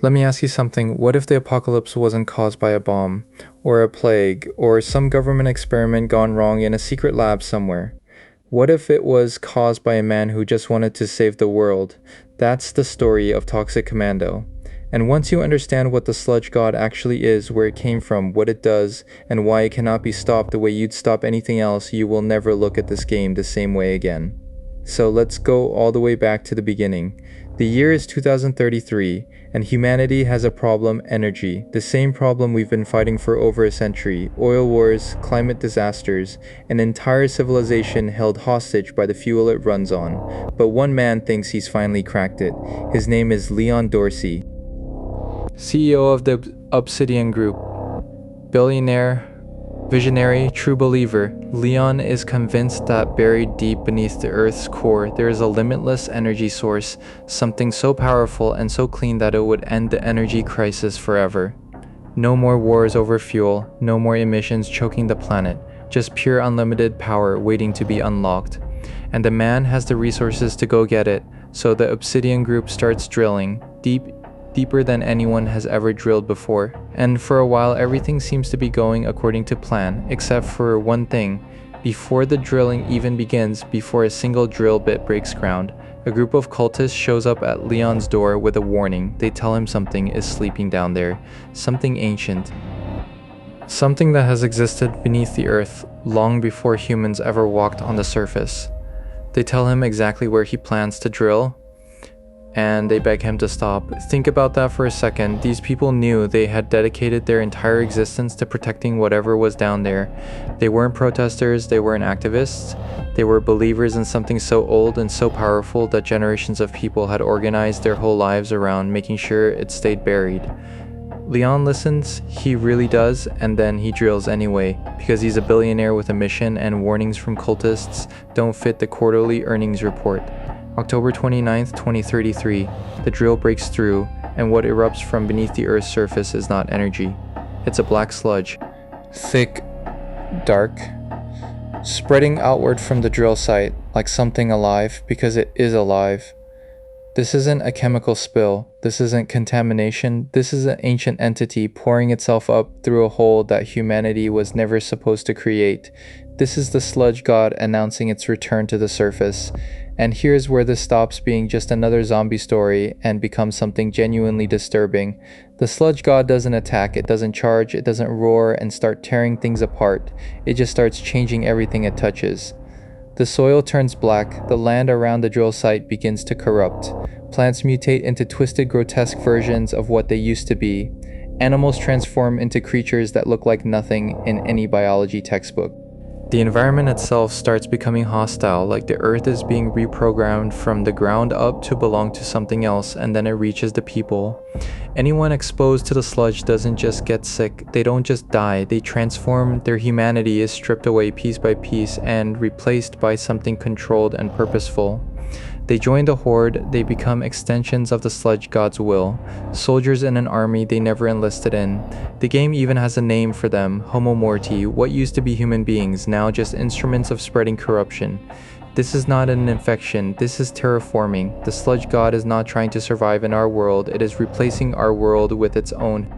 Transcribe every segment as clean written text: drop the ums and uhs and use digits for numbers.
Let me ask you something. What if the apocalypse wasn't caused by a bomb, or a plague, or some government experiment gone wrong in a secret lab somewhere? What if it was caused by a man who just wanted to save the world? That's the story of Toxic Commando. And once you understand what the Sludge God actually is, where it came from, what it does, and why it cannot be stopped the way you'd stop anything else, you will never look at this game the same way again. So let's go all the way back to the beginning. The year is 2033, and humanity has a problem: energy. The same problem we've been fighting for over a century: oil wars, climate disasters, an entire civilization held hostage by the fuel it runs on. But one man thinks he's finally cracked it. His name is Leon Dorsey, CEO of the Obsidian Group. Billionaire, visionary, true believer, Leon is convinced that buried deep beneath the Earth's core, there is a limitless energy source, something so powerful and so clean that it would end the energy crisis forever. No more wars over fuel, no more emissions choking the planet, just pure unlimited power waiting to be unlocked. And the man has the resources to go get it, so the Obsidian Group starts drilling, deeper than anyone has ever drilled before. And for a while everything seems to be going according to plan, except for one thing. Before the drilling even begins, before a single drill bit breaks ground, a group of cultists shows up at Leon's door with a warning. They tell him something is sleeping down there, something ancient. Something that has existed beneath the earth long before humans ever walked on the surface. They tell him exactly where he plans to drill, and they beg him to stop. Think about that for a second. These people knew they had dedicated their entire existence to protecting whatever was down there. They weren't protesters, they weren't activists. They were believers in something so old and so powerful that generations of people had organized their whole lives around making sure it stayed buried. Leon listens, he really does, and then he drills anyway, because he's a billionaire with a mission, and warnings from cultists don't fit the quarterly earnings report. October 29th, 2033, the drill breaks through, and what erupts from beneath the Earth's surface is not energy. It's a black sludge. Thick, dark, spreading outward from the drill site like something alive, because it is alive. This isn't a chemical spill, this isn't contamination, this is an ancient entity pouring itself up through a hole that humanity was never supposed to create. This is the Sludge God announcing its return to the surface. And here's where this stops being just another zombie story and becomes something genuinely disturbing. The Sludge God doesn't attack, it doesn't charge, it doesn't roar and start tearing things apart. It just starts changing everything it touches. The soil turns black, the land around the drill site begins to corrupt. Plants mutate into twisted, grotesque versions of what they used to be. Animals transform into creatures that look like nothing in any biology textbook. The environment itself starts becoming hostile, like the earth is being reprogrammed from the ground up to belong to something else, and then it reaches the people. Anyone exposed to the sludge doesn't just get sick, they don't just die, they transform. Their humanity is stripped away piece by piece and replaced by something controlled and purposeful. They join the horde, they become extensions of the Sludge God's will, soldiers in an army they never enlisted in. The game even has a name for them, Homo Morti, what used to be human beings, now just instruments of spreading corruption. This is not an infection, this is terraforming. The Sludge God is not trying to survive in our world, it is replacing our world with its own.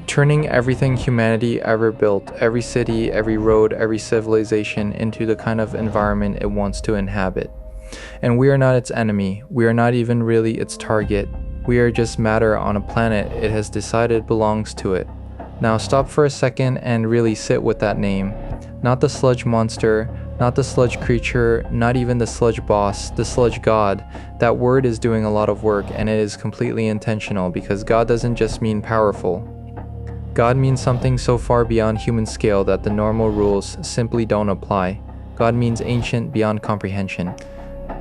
Turning everything humanity ever built, every city, every road, every civilization, into the kind of environment it wants to inhabit. And we are not its enemy, we are not even really its target. We are just matter on a planet it has decided belongs to it. Now stop for a second and really sit with that name. Not the sludge monster, not the sludge creature, not even the sludge boss, the Sludge God. That word is doing a lot of work, and it is completely intentional, because God doesn't just mean powerful. God means something so far beyond human scale that the normal rules simply don't apply. God means ancient beyond comprehension.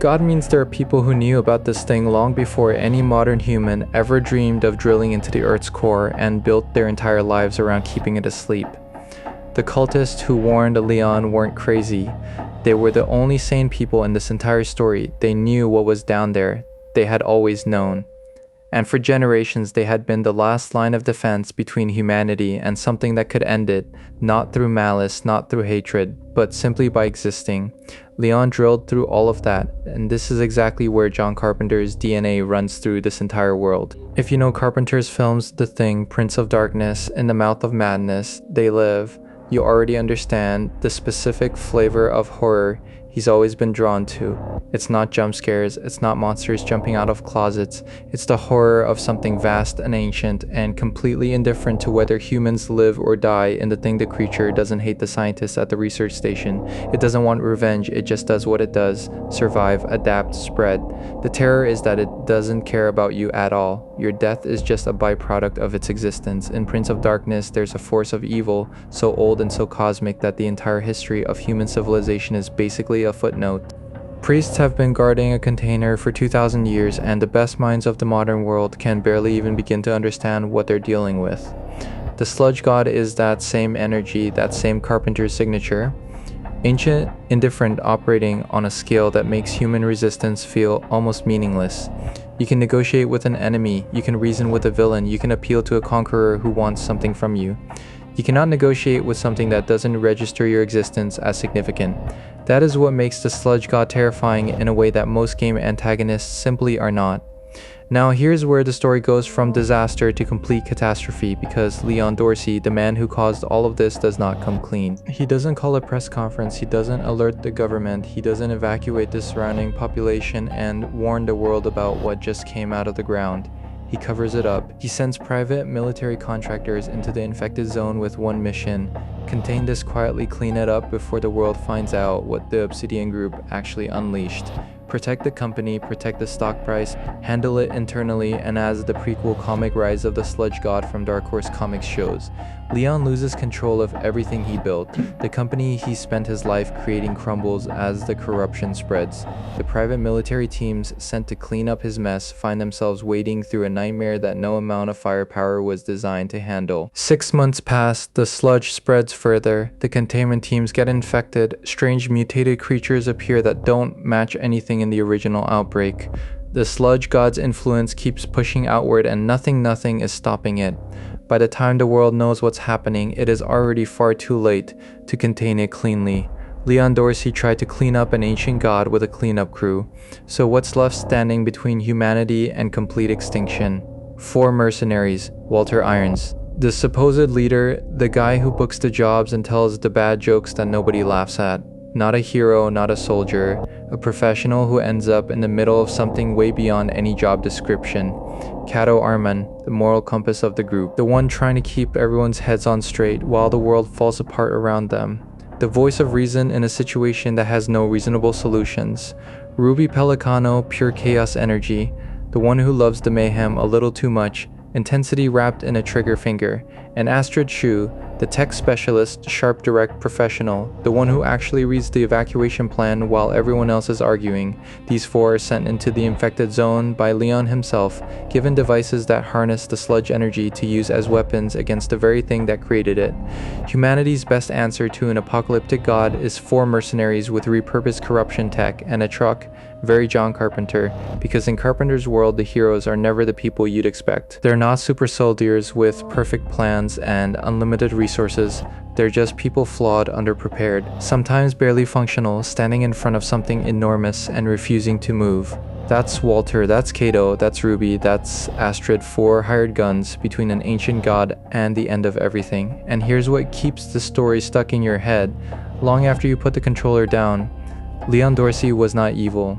God means there are people who knew about this thing long before any modern human ever dreamed of drilling into the Earth's core and built their entire lives around keeping it asleep. The cultists who warned Leon weren't crazy. They were the only sane people in this entire story. They knew what was down there. They had always known. and for generations they had been the last line of defense between humanity and something that could end it, not through malice, not through hatred, but simply by existing. Leon drilled through all of that, and this is exactly where John Carpenter's DNA runs through this entire world. If you know Carpenter's films The Thing, Prince of Darkness, In the Mouth of Madness, They Live, you already understand the specific flavor of horror he's always been drawn to. It's not jump scares, it's not monsters jumping out of closets, it's the horror of something vast and ancient and completely indifferent to whether humans live or die. In The Thing, the creature doesn't hate the scientists at the research station. It doesn't want revenge, it just does what it does: survive, adapt, spread. The terror is that it doesn't care about you at all. Your death is just a byproduct of its existence. In Prince of Darkness, there's a force of evil so old and so cosmic that the entire history of human civilization is basically a footnote. Priests have been guarding a container for 2,000 years, and the best minds of the modern world can barely even begin to understand what they're dealing with. The Sludge God is that same energy, that same Carpenter's signature. Ancient, indifferent, operating on a scale that makes human resistance feel almost meaningless. You can negotiate with an enemy, you can reason with a villain, you can appeal to a conqueror who wants something from you. You cannot negotiate with something that doesn't register your existence as significant. That is what makes the Sludge God terrifying in a way that most game antagonists simply are not. Now here's where the story goes from disaster to complete catastrophe, because Leon Dorsey, the man who caused all of this, does not come clean. He doesn't call a press conference, he doesn't alert the government, he doesn't evacuate the surrounding population and warn the world about what just came out of the ground. He covers it up. He sends private military contractors into the infected zone with one mission: contain this quietly, clean it up before the world finds out what the Obsidian Group actually unleashed. Protect the company, protect the stock price, handle it internally, and as the prequel comic Rise of the Sludge God from Dark Horse Comics shows, Leon loses control of everything he built. The company he spent his life creating crumbles as the corruption spreads. The private military teams sent to clean up his mess find themselves wading through a nightmare that no amount of firepower was designed to handle. 6 months pass, the sludge spreads further, the containment teams get infected, strange mutated creatures appear that don't match anything in the original outbreak. The Sludge God's influence keeps pushing outward and nothing is stopping it. By the time the world knows what's happening, it is already far too late to contain it cleanly. Leon Dorsey tried to clean up an ancient god with a cleanup crew. So what's left standing between humanity and complete extinction? 4 mercenaries: Walter Irons, the supposed leader, the guy who books the jobs and tells the bad jokes that nobody laughs at. Not a hero, not a soldier, a professional who ends up in the middle of something way beyond any job description. Cato Arman, the moral compass of the group, the one trying to keep everyone's heads on straight while the world falls apart around them. The voice of reason in a situation that has no reasonable solutions. Ruby Pelicano, pure chaos energy, the one who loves the mayhem a little too much, intensity wrapped in a trigger finger. And Astrid Shu, the tech specialist, sharp, direct professional, the one who actually reads the evacuation plan while everyone else is arguing. These 4 are sent into the infected zone by Leon himself, given devices that harness the sludge energy to use as weapons against the very thing that created it. Humanity's best answer to an apocalyptic god is 4 mercenaries with repurposed corruption tech and a truck. Very John Carpenter, because in Carpenter's world, the heroes are never the people you'd expect. They're not super soldiers with perfect plans and unlimited resources. They're just people flawed, underprepared, sometimes barely functional, standing in front of something enormous and refusing to move. That's Walter, that's Cato, that's Ruby, that's Astrid, 4 hired guns between an ancient god and the end of everything. And here's what keeps the story stuck in your head long after you put the controller down. Leon Dorsey was not evil.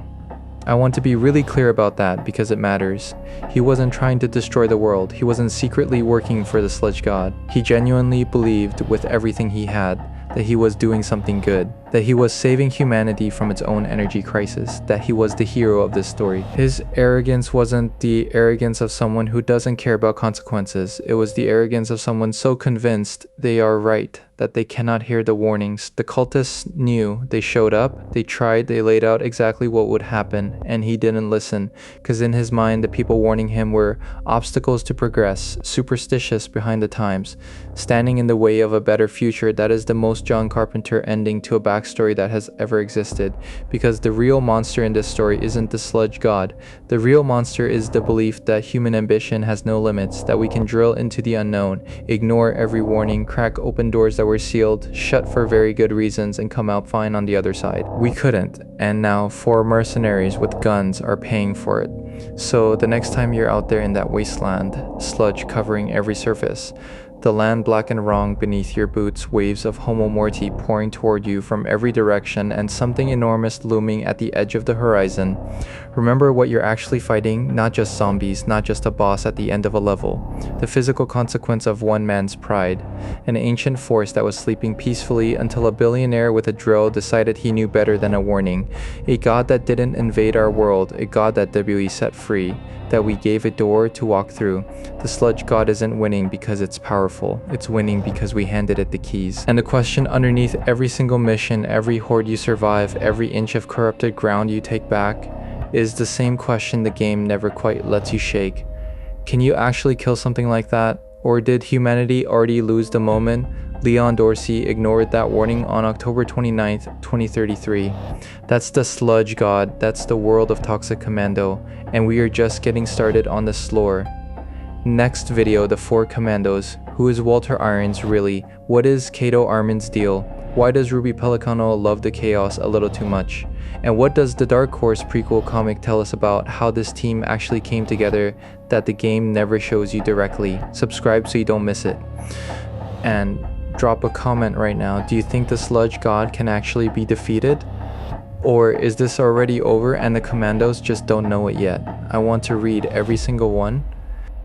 I want to be really clear about that because it matters. He wasn't trying to destroy the world. He wasn't secretly working for the Sludge God. He genuinely believed with everything he had that he was doing something good, that he was saving humanity from its own energy crisis, that he was the hero of this story. His arrogance wasn't the arrogance of someone who doesn't care about consequences. It was the arrogance of someone so convinced they are right that they cannot hear the warnings. The cultists knew. They showed up, they tried, they laid out exactly what would happen, and he didn't listen, because in his mind the people warning him were obstacles to progress, superstitious behind the times, standing in the way of a better future. That is the most John Carpenter ending to a backstory backstory that has ever existed, because the real monster in this story isn't the sludge god. The real monster is the belief that human ambition has no limits, that we can drill into the unknown, ignore every warning, crack open doors that were sealed, shut for very good reasons, and come out fine on the other side. We couldn't, and now 4 mercenaries with guns are paying for it. So the next time you're out there in that wasteland, sludge covering every surface, the land black and wrong beneath your boots, waves of homo morti pouring toward you from every direction, and something enormous looming at the edge of the horizon, remember what you're actually fighting, not just zombies, not just a boss at the end of a level, the physical consequence of one man's pride, an ancient force that was sleeping peacefully until a billionaire with a drill decided he knew better than a warning, a god that didn't invade our world, a god that WWE set free, that we gave a door to walk through. The sludge god isn't winning because it's powerful, it's winning because we handed it the keys. And the question underneath every single mission, every horde you survive, every inch of corrupted ground you take back, is the same question the game never quite lets you shake. Can you actually kill something like that? Or did humanity already lose the moment Leon Dorsey ignored that warning on October 29th, 2033? That's the sludge god, that's the world of Toxic Commando, and we are just getting started on this lore. Next video, the 4 Commandos. Who is Walter Irons really? What is Kato Armin's deal? Why does Ruby Pelicano love the chaos a little too much? And what does the Dark Horse prequel comic tell us about how this team actually came together that the game never shows you directly? Subscribe so you don't miss it. And drop a comment right now. Do you think the sludge god can actually be defeated? Or is this already over and the Commandos just don't know it yet? I want to read every single one.